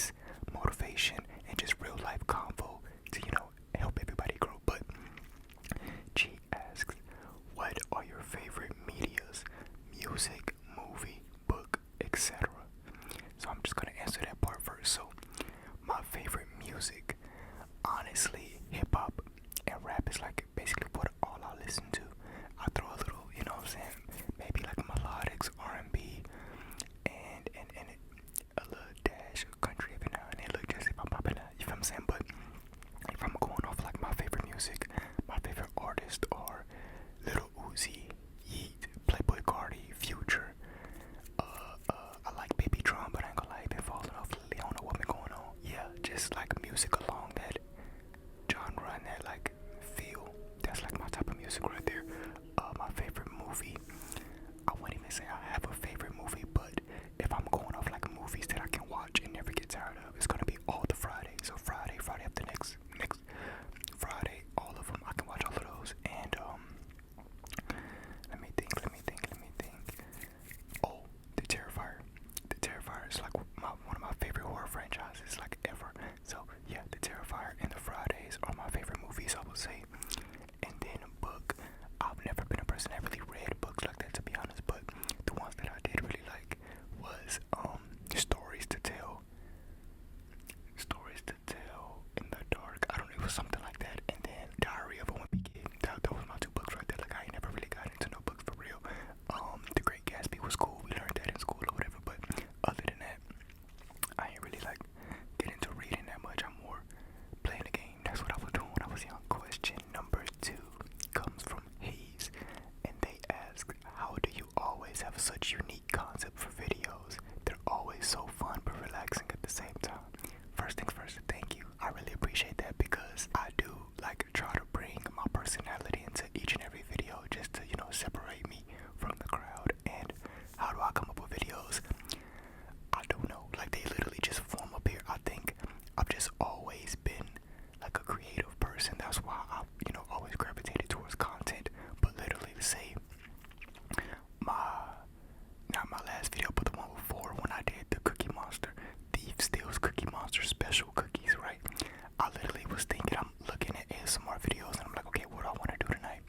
advice, motivation, and just real life convo to, help everybody grow. But G asks, what are your favorite medias? Music, movie, book, etc. So I'm just gonna answer that part first. So my favorite music, honestly, hip hop and rap is like basically what all I listen to. I throw a little, what I'm saying, maybe like melodics, R&B, and a little dash of country every now and then. Look, just if I'm popping out, you feel what I'm saying? But if I'm going off like my favorite music, my favorite artist are Lil Uzi, Yeet, Playboy Cardi, Future. I like Baby Drum, but I ain't gonna lie, been falling off lately. I don't know what been going on. Yeah, just like music along that genre and that like feel. That's like my type of music right there. My favorite movie, I wouldn't even say I have a favorite movie, but if I'm going off like movies that I can watch and never get tired of, it's gonna be all the Fridays. So Friday after next Friday, all of them. I can watch all of those. And let me think. Oh, The Terrifier. The Terrifier is like one of my favorite horror franchises like ever. So yeah, The Terrifier and the Fridays are my favorite movies, I would say. And then a book. I've never been a person that really read books like that, to be honest, but the ones that I did really like was Stories to Tell. Stories to Tell in the Dark. I don't know, it was something like that. And then Diary of a Wimpy Kid. That was my two books right there. Like I ain't never really got into no books for real. The Great Gatsby was cool. We learned that in school or whatever, but other than that, I ain't really like get into reading that much. I'm more playing the game. That's what I was doing when I was young. Question number 2 comes from Hayes, and they ask, how do you always have such unique concept for videos? They're always so fun but relaxing at the same time. First things first, thank you. I really appreciate that because I do like try to bring my personality into each and every video just to, separate me from the crowd. And how do I come up with videos? I don't know. Like they literally just form up here. I think I've just always been like a creative person. That's why I, always gravitated towards content. But literally to say not my last video, but the one before when I did the Cookie Monster, Thief Steals Cookie Monster special cookies, right? I literally was thinking, I'm looking at ASMR videos and I'm like, okay, what do I want to do tonight?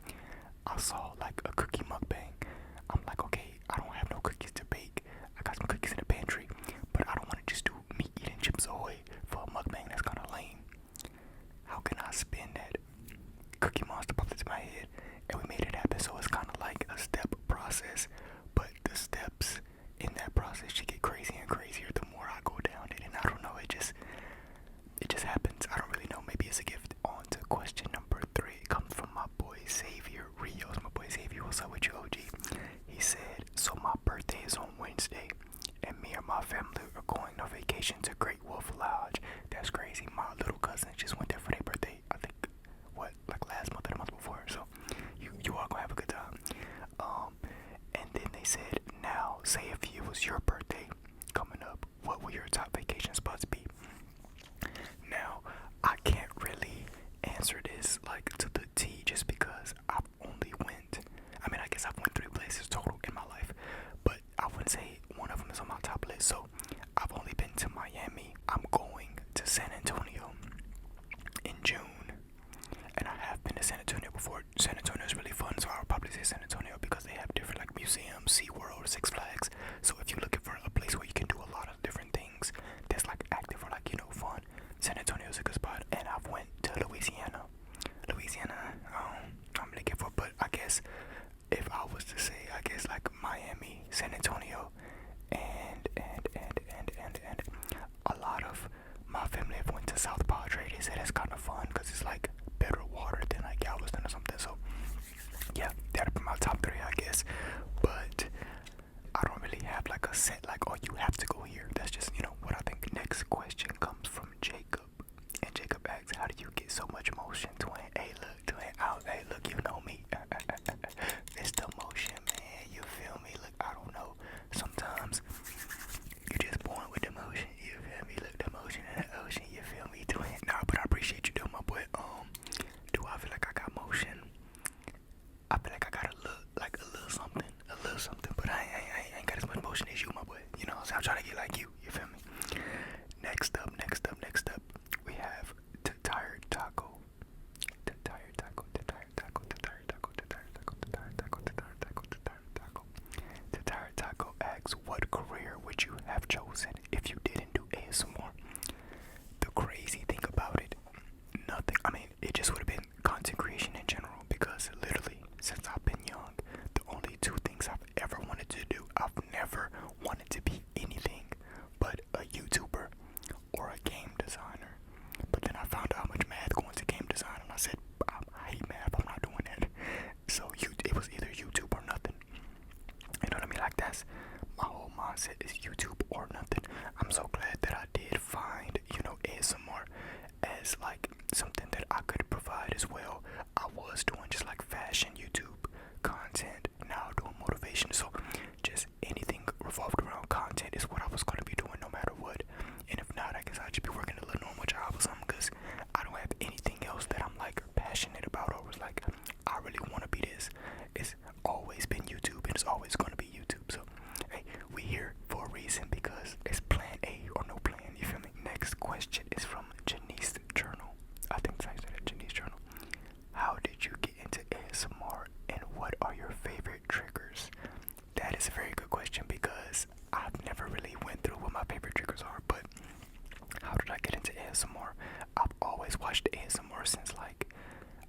I saw like a cookie mukbang. I'm like, okay, I don't have no cookies to bake. I got some cookies in the pantry, but I don't want to just do me eating Chips Ahoy for a mukbang. That's kind of lame. How can I spin that? Cookie Monster popped into my head and we made it happen. So it's kind of like a step process, but the steps in that process should get crazier and crazier the more I go down it. And I don't know, it just happens. I don't really know. Maybe it's a gift. On to question number 3. It comes from my boy Xavier Rios. My boy Xavier, what's up with you, OG? He said, so my birthday is on Wednesday and me and my family are going on vacation to Great Wolf Lodge. That's crazy. My little cousin just went there for their birthday. I think like last month or the month before. So you are gonna have a good time. And then they said, now say if it was your birthday coming up, what will your top vacation spots be? Now I can't really answer this like to the T just because I've only went, I guess I've went 3 places total in my life, but I wouldn't say one of them is on my top list. So I've only been to Miami. I'm going to San Antonio in June, and I have been to San Antonio before. San Antonio is really fun, so I'll probably say San Antonio because they have different like museums, SeaWorld, Six Flags. So if you're looking for a place where you can do a lot of different things that's like active or like fun, San Antonio is a good spot. And I've went to Louisiana, I'm looking for, but I guess if I was to say, I guess like Miami, San Antonio, and a lot of my family have went to South Padre. They said it's kind of fun because it's like better water than like Galveston or something. So yeah, that'd be my top 3, I guess. But I don't really have like a set like, oh, you have to go here. That's just what I think. Next question comes from Jacob, and Jacob asks, how do you get so much motion, twin? Hey look, twin, hey look, you know me. It's the motion, man, you feel me? Look, I don't know, sometimes you just born with the motion, you feel me? Look, the motion in the ocean, you feel me, twin? Nah, but I appreciate you doing, my boy. Do I feel like I got motion? I feel like I got a little something, but I ain't got as much motion as you, my boy. I'm trying to get like you feel me? Next up, it just would have been content creation in general, because literally since I've been young, the only two things I've ever wanted to do, I've never wanted to be anything but a YouTuber or a game designer. But then I found out how much math goes into game design, and I said, I hate math, I'm not doing that. So it was either YouTube or nothing. You know what I mean? Like, that's my whole mindset, is YouTube or nothing. I'm so glad that I did find, ASMR as like something that I could provide as well. I was doing just like fashion YouTube content, now doing motivation, so just anything revolved around content is what I was going to be doing no matter what. And if not, I guess I'd just be working a little normal job or something, because I don't have anything else that I'm like passionate about, or was like, I really want to be this. It's always been YouTube, and it's always going to be YouTube. So hey, we here for a reason, because it's plan A or no plan, you feel me? Next question is from Janice Journal. I think that's how you say that, Janice Journal. How did you get into ASMR, and what are your favorite triggers? That is a very good question, because I've never really went through what my favorite triggers are. But how did I get into ASMR? I've always watched ASMR since like,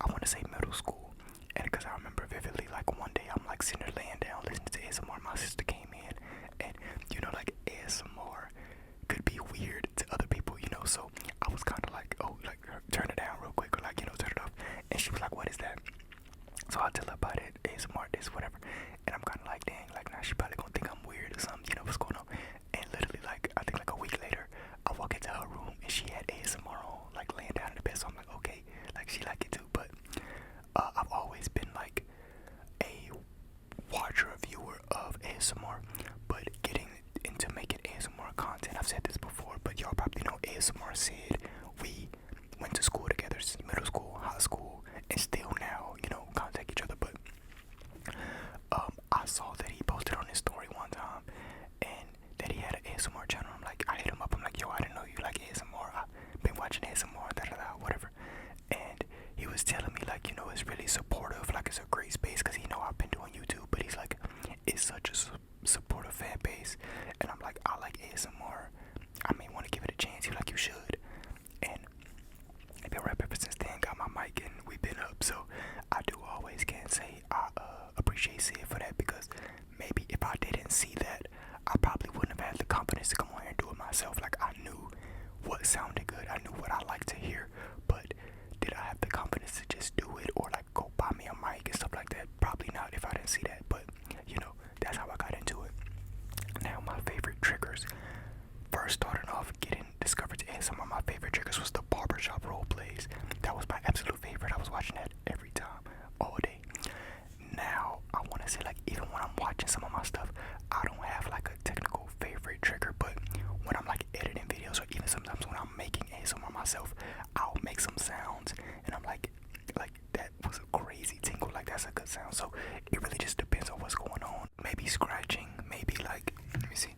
I want to say middle school. And because I remember vividly, like one day I'm like sitting there laying down listening to ASMR, my sister came in, and like ASMR could be weird to other people, so I was kind of like, oh, like turn it down real quick, or like, turn it off. And she was like, what is that? So I tell her about it, ASMR, this, whatever. And I'm kind of like, dang, like, now she probably gonna think I'm weird or something, what's going on. And literally, like, I think like a week later, I walk into her room and she had ASMR on, like laying down in the bed. So I'm like, okay, like she like it too. But I've always been like a watcher, a viewer of ASMR, but getting into making ASMR content, I've said this before, but y'all probably know ASMR Sid. We went to school together since middle school, high school, and still now, contact each other. But I saw that he posted on his story one time, and that he had an ASMR channel. I'm like, I hit him up, I'm like, yo, I didn't know you like ASMR, I've been watching ASMR, whatever. And he was telling me, like, it's really supportive, like it's a great space, because I've been doing YouTube, but he's like, it's such a supportive fan base. And I'm like, I like ASMR, I may want to give it a chance. He's like, you should. And I've been rapping ever since then, got my mic, and we've been up. So I do always can say I appreciate Sid for that, because maybe if I didn't see that, I probably wouldn't have had the confidence to come on here and do it myself. Like, I knew what sounded good, I knew what I liked to hear, but did I have the confidence to just do it, or like go buy me a mic and stuff like that? Probably not, if I didn't see that. But that's how I got into it. Now, my favorite triggers, first starting off getting discovered to ASMR, my favorite triggers was the barbershop role plays. That was my absolute favorite. I was watching that every time, all day. Now, I want to say, like, even when I'm watching some of my stuff, I don't have like a technical favorite trigger, but when I'm like editing videos, or even sometimes when I'm making ASMR myself, I'll make some sounds, and I'm like that was a crazy tingle, like that's a good sound. So it really just depends on what's going on. Maybe scratching, maybe like, let me see.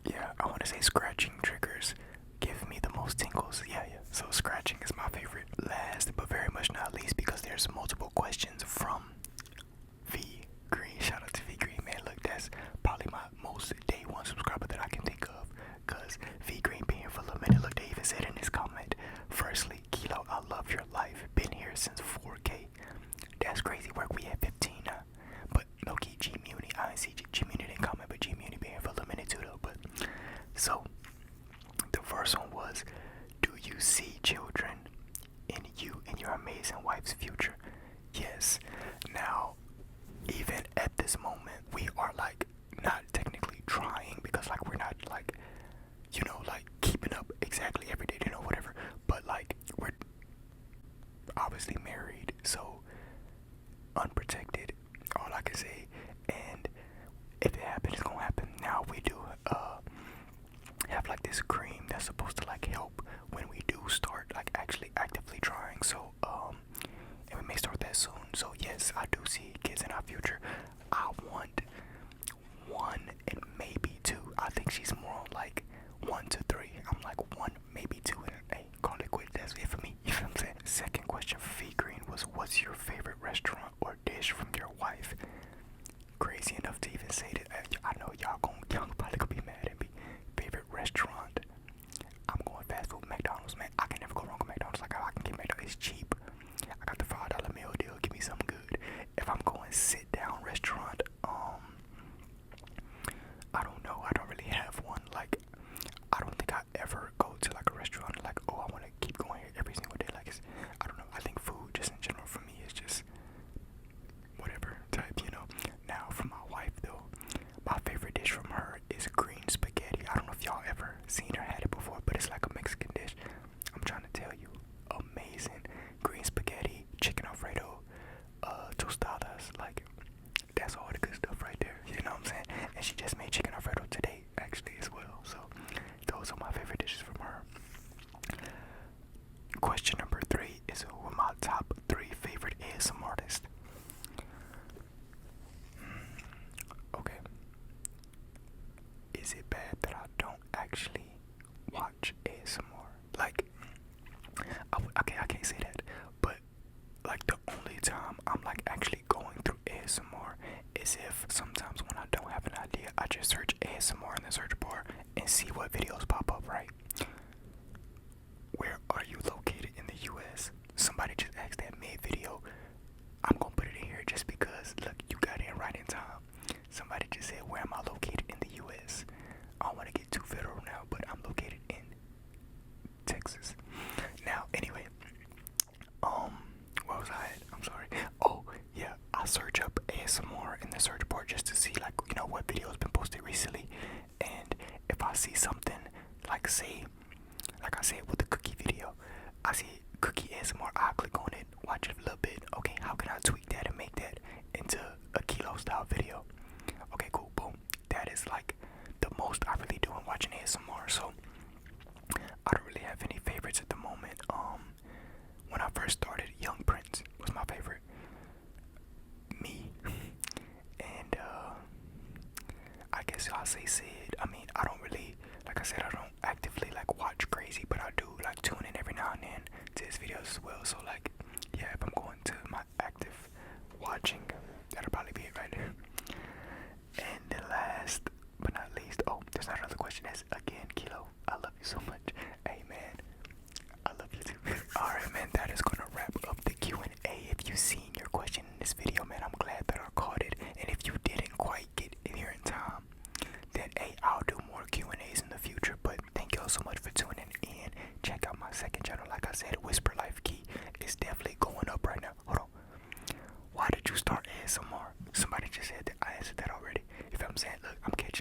Yeah, I want to say scratching triggers give me the most tingles. Yeah. So scratching is my favorite. Last but very much not least, because there's multiple questions from V Green. Shout out to V Green, man. Look, that's probably my most day one subscriber that I can think of, because V Green been here for a little minute. Look, they even said in his comment, firstly, Kilo, I love your life. Been here since 4K. That's crazy work. We at 15 now. But no key, G Muni. I didn't see G Muni didn't comment, but G Muni been here for a little minute too though. But so the first one was, do you see children in you and your amazing wife's future? Yes. Now, even at this moment, we are like not technically trying, because like we're not like, like keeping up exactly every day, whatever. But like, we're obviously married, so unprotected, all I can say. And if it happens, it's gonna happen. Now, we do have like this cream that's supposed to like help when we do start like actually actively trying. So and we may start that soon. So yes, I do see kids in our future. I want question number 3 is who are my top 3 favorite ASMR artists? Okay. Is it bad that I don't actually watch ASMR? Like, okay, I can't say that, but like the only time I'm like actually going through ASMR is if sometimes when I don't have an idea, I just search ASMR in the search bar and see what videos pop up, right? Where are you located in the US? Somebody just asked that mid video. I'm gonna put it in here just because, look, you got in right in time. Somebody just said, where am I located in the US? I don't want to get too federal now, but I'm located in Texas. Now, anyway, where was I at? I'm sorry. Oh, yeah, I search up ASMR in the search bar just to see, like, you know, what video's been posted recently. And if I see something, like, say, like I said with the cookie video, I see cookie ASMR, I click on it, watch it a little bit. Okay, how can I tweak that and make that into a kilo style video? Okay, cool, boom. That is like the most I really do in watching ASMR. So I don't really have any favorites at the moment. When I first started, Young Prince was my favorite. Me. And I guess I'll say Sid. I mean, I don't really, like I said, I don't actively like watch crazy, but I do like tune in every now and then to his videos as well. So like, yeah, if I'm going to my active watching, that'll probably be it right there. And the last but not least, oh, there's not another question. That's again, Kilo. I love you so much. Hey man, I love you too. Alright man, that is gonna wrap up the Q&A. If you seen your question in this video, man, I'm glad that I caught it. And if you didn't quite get in here in time, then hey, I'll do more Q&As in the future. But thank y'all so much for tuning in. Check out my second channel. Like I said, Whisper Life Key is definitely going up right now. Hold on. Why did you start ASMR? Somebody just said that. I answered that already. If I'm saying, look, I'm catching